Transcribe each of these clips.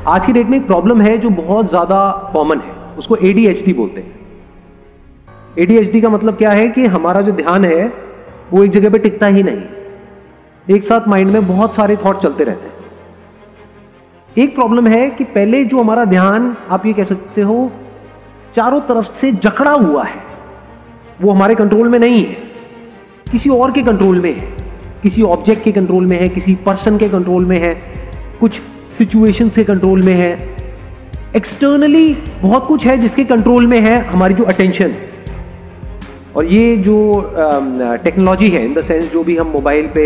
आज की डेट में एक प्रॉब्लम है जो बहुत ज्यादा कॉमन है, उसको ADHD बोलते हैं। ADHD का मतलब क्या है कि हमारा जो ध्यान है वो एक जगह पे टिकता ही नहीं, एक साथ माइंड में बहुत सारे थॉट चलते रहते हैं। एक प्रॉब्लम है कि पहले जो हमारा ध्यान, आप ये कह सकते हो, चारों तरफ से जकड़ा हुआ है, वो हमारे कंट्रोल में नहीं है, किसी और के कंट्रोल में है, किसी ऑब्जेक्ट के कंट्रोल में है, किसी पर्सन के कंट्रोल में है, कुछ सिचुएशन के कंट्रोल में है, एक्सटर्नली बहुत कुछ है जिसके कंट्रोल में है हमारी जो अटेंशन। और ये जो टेक्नोलॉजी है, इन द सेंस जो भी हम मोबाइल पे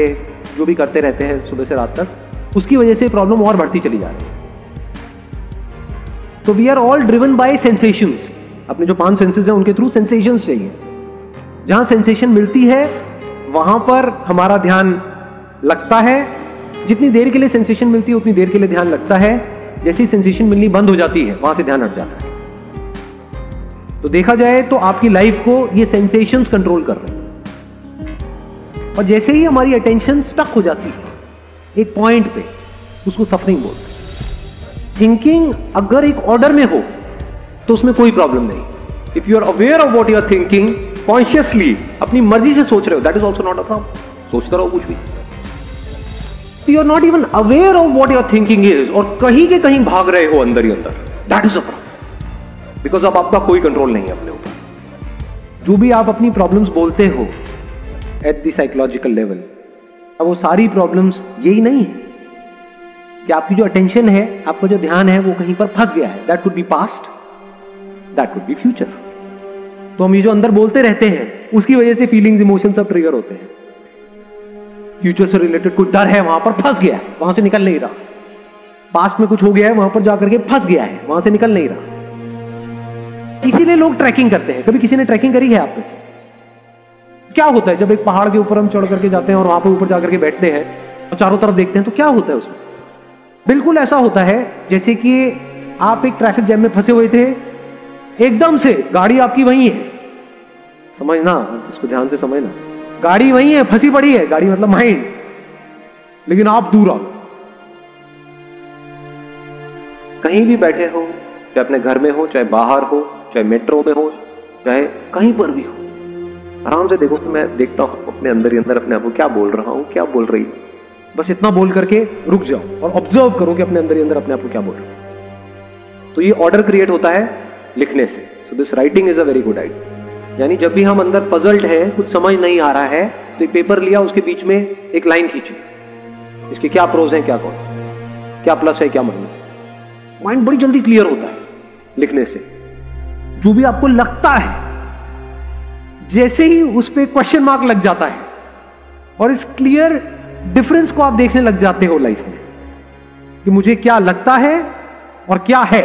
जो भी करते रहते हैं सुबह से रात तक, उसकी वजह से प्रॉब्लम और बढ़ती चली जा रही है। तो we are all driven by sensations. अपने जो 5 सेंसेस हैं उनके थ्रू सेंसेशंस चाहिए। जहां सेंसेशन मिलती है वहां पर हमारा ध्यान लगता है। जितनी देर के लिए सेंसेशन मिलती है उतनी देर के लिए ध्यान लगता है। जैसे ही सेंसेशन मिलनी बंद हो जाती है वहां से ध्यान हट जाता है। तो देखा जाए तो आपकी लाइफ को ये सेंसेशंस कंट्रोल कर रहे हैं। और जैसे ही हमारी अटेंशन स्टक हो जाती है एक पॉइंट पे, उसको सफरिंग बोलते हैं। थिंकिंग अगर एक ऑर्डर में हो तो उसमें कोई प्रॉब्लम नहीं। If you are aware of what you are thinking, consciously अपनी मर्जी से सोच रहे हो, that is also not a problem. सोचते रहो कुछ भी। You are not even aware of what you are thinking is, और कहीं के कहीं भाग रहे हो अंदर ही अंदर, that is a problem. Because अब आपका कोई कंट्रोल नहीं है अपने ऊपर। जो भी आप अपनी प्रॉब्लम्स बोलते हो एट द साइकोलॉजिकल लेवल, अब वो सारी प्रॉब्लम्स यही नहीं है कि आपकी जो अटेंशन है, आपका जो ध्यान है, वो कहीं पर फंस गया है। That could be past, that could be future. तो हम ये जो अंदर बोलते रहते हैं उसकी वजह से फीलिंग्स, इमोशंस सब ट्रिगर होते हैं। फ्यूचर से रिलेटेड कोई डर है, वहां पर फंस गया है, वहां से निकल नहीं रहा। पास्ट में कुछ हो गया है, वहां पर जाकर के फंस गया है, वहां से निकल नहीं रहा। इसीलिए लोग ट्रैकिंग करते हैं। कभी किसी ने ट्रैकिंग करी है आप में से? क्या होता है जब एक पहाड़ के ऊपर हम चढ़ करके जाते हैं और वहां पर ऊपर जाकर के बैठते हैं और चारों तरफ देखते हैं, तो क्या होता है उसमें? बिल्कुल ऐसा होता है जैसे कि आप एक ट्रैफिक जैम में फंसे हुए थे, एकदम से गाड़ी आपकी वहीं है। समझना, इसको ध्यान से समझना। गाड़ी वहीं है, फंसी पड़ी है, गाड़ी मतलब माइंड, लेकिन आप दूर आओ। कहीं भी बैठे हो, चाहे अपने घर में हो, चाहे बाहर हो, चाहे मेट्रो में हो, चाहे कहीं पर भी हो, आराम से देखो कि मैं देखता हूं अपने अंदर ही अंदर अपने आप को क्या बोल रहा हूं, क्या बोल रही हूं। बस इतना बोल करके रुक जाओ और ऑब्जर्व करो कि अपने अंदर ही अंदर अपने आप को क्या बोल रहा हूं। तो ये ऑर्डर क्रिएट होता है लिखने से। So this writing is a very good idea. यानी जब भी हम अंदर पजल्ड है, कुछ समझ नहीं आ रहा है, तो एक पेपर लिया, उसके बीच में एक लाइन खींची, इसके क्या प्रोज हैं, क्या कौन, क्या प्लस है, क्या माइनस। माइंड बड़ी जल्दी क्लियर होता है लिखने से। जो भी आपको लगता है, जैसे ही उस पर क्वेश्चन मार्क लग जाता है और इस क्लियर डिफरेंस को आप देखने लग जाते हो लाइफ में कि मुझे क्या लगता है और क्या है।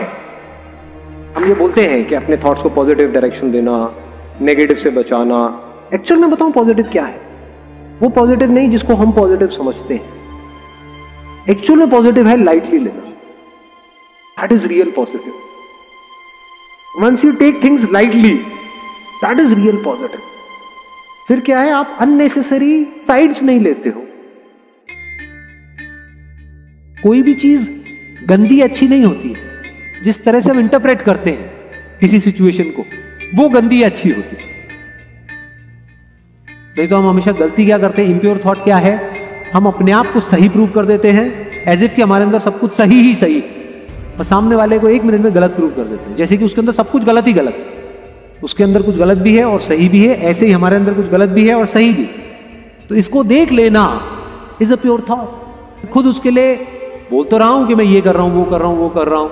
हम ये बोलते हैं कि अपने थॉट्स को पॉजिटिव डायरेक्शन देना, नेगेटिव से बचाना। एक्चुअल में बताऊं पॉजिटिव क्या है? वो पॉजिटिव नहीं जिसको हम पॉजिटिव समझते हैं। एक्चुअल में पॉजिटिव है लाइटली लेना। That is real positive. Once you take things lightly, that is real positive. फिर क्या है, आप अननेसेसरी साइड्स नहीं लेते हो। कोई भी चीज गंदी अच्छी नहीं होती है। जिस तरह से हम इंटरप्रेट करते हैं किसी सिचुएशन को, वो गंदी अच्छी होती है। नहीं तो हम हमेशा गलती क्या करते हैं, इम्प्योर थॉट क्या है, हम अपने आप को सही प्रूव कर देते हैं, एज इफ कि हमारे अंदर सब कुछ सही ही सही, और सामने वाले को 1 मिनट में गलत प्रूव कर देते हैं, जैसे कि उसके अंदर सब कुछ गलत ही गलत है। उसके अंदर कुछ गलत भी है और सही भी है, ऐसे ही हमारे अंदर कुछ गलत भी है और सही भी। तो इसको देख लेना इज अ प्योर थॉट। खुद उसके लिए बोल तो रहा हूं कि मैं ये कर रहा हूं, वो कर रहा हूं, वो कर रहा हूं,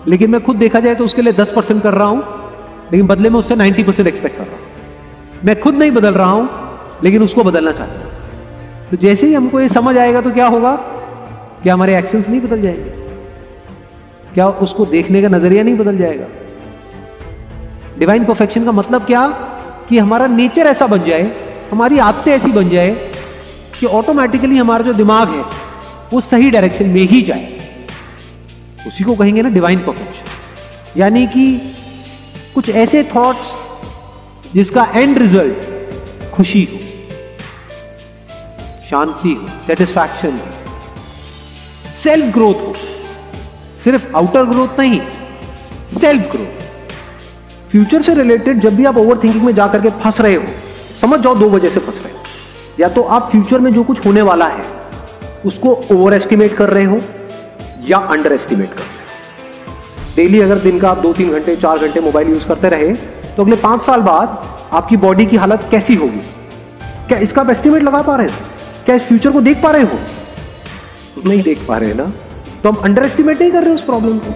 लेकिन मैं खुद देखा जाए तो उसके लिए 10% कर रहा हूं, लेकिन बदले में उससे 90% एक्सपेक्ट कर रहा हूं। मैं खुद नहीं बदल रहा हूं, लेकिन उसको बदलना चाहता हूं। तो जैसे ही हमको ये समझ आएगा तो क्या होगा, क्या हमारे एक्शंस नहीं बदल जाएंगे? क्या उसको देखने का नजरिया नहीं बदल जाएगा? डिवाइन परफेक्शन का मतलब क्या, कि हमारा नेचर ऐसा बन जाए, हमारी आदतें ऐसी बन जाए कि ऑटोमेटिकली हमारा जो दिमाग है वो सही डायरेक्शन में ही जाए। उसी को कहेंगे ना डिवाइन परफेक्शन। यानी कि कुछ ऐसे थॉट्स जिसका एंड रिजल्ट खुशी हो, शांति हो, सेटिस्फैक्शन हो, सेल्फ ग्रोथ हो, सिर्फ आउटर ग्रोथ नहीं, सेल्फ ग्रोथ। फ्यूचर से रिलेटेड जब भी आप ओवर थिंकिंग में जाकर के फंस रहे हो, समझ जाओ 2 वजह से फंस रहे हो। या तो आप फ्यूचर में जो कुछ होने वाला है उसको ओवर एस्टिमेट कर रहे हो या अंडर एस्टिमेट कर रहे हो। डेली अगर दिन का आप 2-3 घंटे 4 घंटे मोबाइल यूज करते रहे तो अगले 5 साल बाद आपकी बॉडी की हालत कैसी होगी? क्या इसका आप एस्टिमेट लगा पा रहे हो? क्या इस फ्यूचर को देख पा रहे हो? नहीं देख पा रहे हैं ना, तो हम अंडर एस्टिमेट नहीं कर रहे उस प्रॉब्लम को।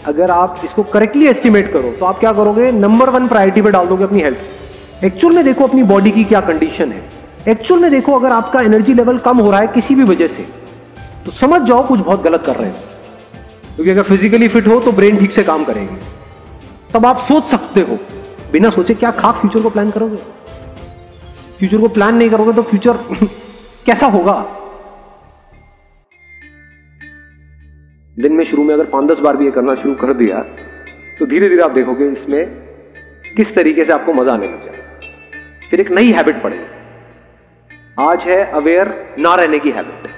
अगर आप इसको करेक्टली एस्टिमेट करो तो आप क्या करोगे? नंबर 1 प्रायोरिटी पे डाल दोगे अपनी हेल्थ। एक्चुअल में देखो अपनी बॉडी की क्या कंडीशन है। एक्चुअल में देखो अगर आपका एनर्जी लेवल कम हो रहा है किसी भी वजह से, तो समझ जाओ कुछ बहुत गलत कर रहे हो। क्योंकि अगर फिजिकली फिट हो तो ब्रेन ठीक से काम करेगी। तब आप सोच सकते हो, बिना सोचे क्या खाक फ्यूचर को प्लान करोगे? फ्यूचर को प्लान नहीं करोगे तो फ्यूचर कैसा होगा? दिन में शुरू में अगर 5-10 बार भी ये करना शुरू कर दिया तो धीरे धीरे आप देखोगे इसमें किस तरीके से आपको मजा आने लग जाएगा। फिर एक नई हैबिट पड़ेगी। आज है अवेयर ना रहने की हैबिट,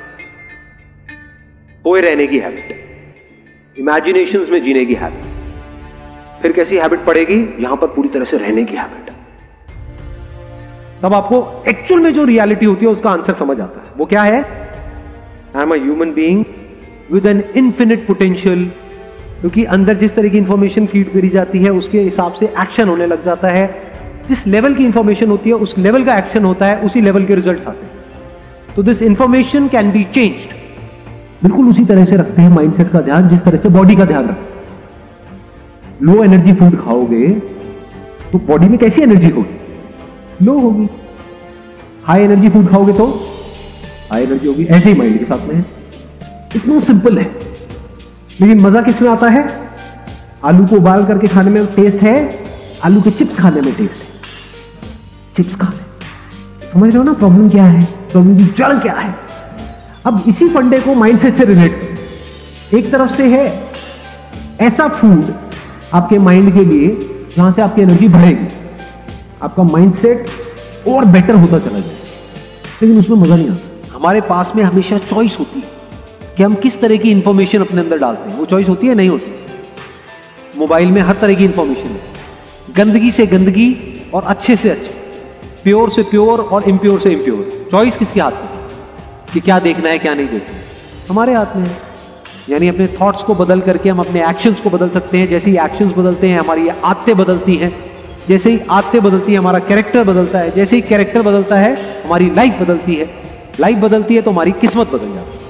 खोए रहने की हैबिट, इमेजिनेशंस में जीने की हैबिट। फिर कैसी हैबिट पड़ेगी? यहां पर पूरी तरह से रहने की हैबिट। तब आपको एक्चुअल में जो रियलिटी होती है उसका आंसर समझ आता है। वो क्या है? I am a human being with an infinite potential. क्योंकि अंदर जिस तरह की इंफॉर्मेशन फीड करी जाती है उसके हिसाब से एक्शन होने लग जाता है। जिस लेवल की इंफॉर्मेशन होती है उस लेवल का एक्शन होता है, उसी लेवल के रिजल्ट्स आते हैं। तो this information can be changed. बिल्कुल उसी तरह से रखते हैं माइंडसेट का ध्यान जिस तरह से बॉडी का ध्यान रखते। लो एनर्जी फूड खाओगे तो बॉडी में कैसी एनर्जी होगी? लो होगी। हाई एनर्जी फूड खाओगे तो हाई एनर्जी होगी। ऐसे ही माइंड के साथ में है। इतना सिंपल है। लेकिन मजा किस में आता है? आलू को उबाल करके खाने में टेस्ट है, आलू के चिप्स खाने में टेस्ट है। चिप्स खाने, समझ रहे हो ना प्रॉब्लम क्या है? प्रॉब्लम की जड़ क्या है? अब इसी फंडे को माइंडसेट से रिलेट करो। एक तरफ से है ऐसा फूड आपके माइंड के लिए जहां से आपकी एनर्जी बढ़ेगी, आपका माइंडसेट और बेटर होता चला जाए, लेकिन उसमें मजा नहीं आता। हमारे पास में हमेशा चॉइस होती है कि हम किस तरह की इंफॉर्मेशन अपने अंदर डालते हैं। वो चॉइस होती है, नहीं होती? मोबाइल में हर तरह की इंफॉर्मेशन है, गंदगी से गंदगी और अच्छे से अच्छे, प्योर से प्योर और इम्प्योर से इम्प्योर। चॉइस किसके हाथ में कि क्या देखना है क्या नहीं देखना है? हमारे हाथ में है। यानी अपने थॉट्स को बदल करके हम अपने एक्शंस को बदल सकते हैं। जैसे ही एक्शंस बदलते हैं हमारी आदतें बदलती हैं। जैसे ही आदतें बदलती है हमारा कैरेक्टर बदलता है। जैसे ही कैरेक्टर बदलता है हमारी लाइफ बदलती है। लाइफ बदलती है तो हमारी किस्मत बदल जाती है।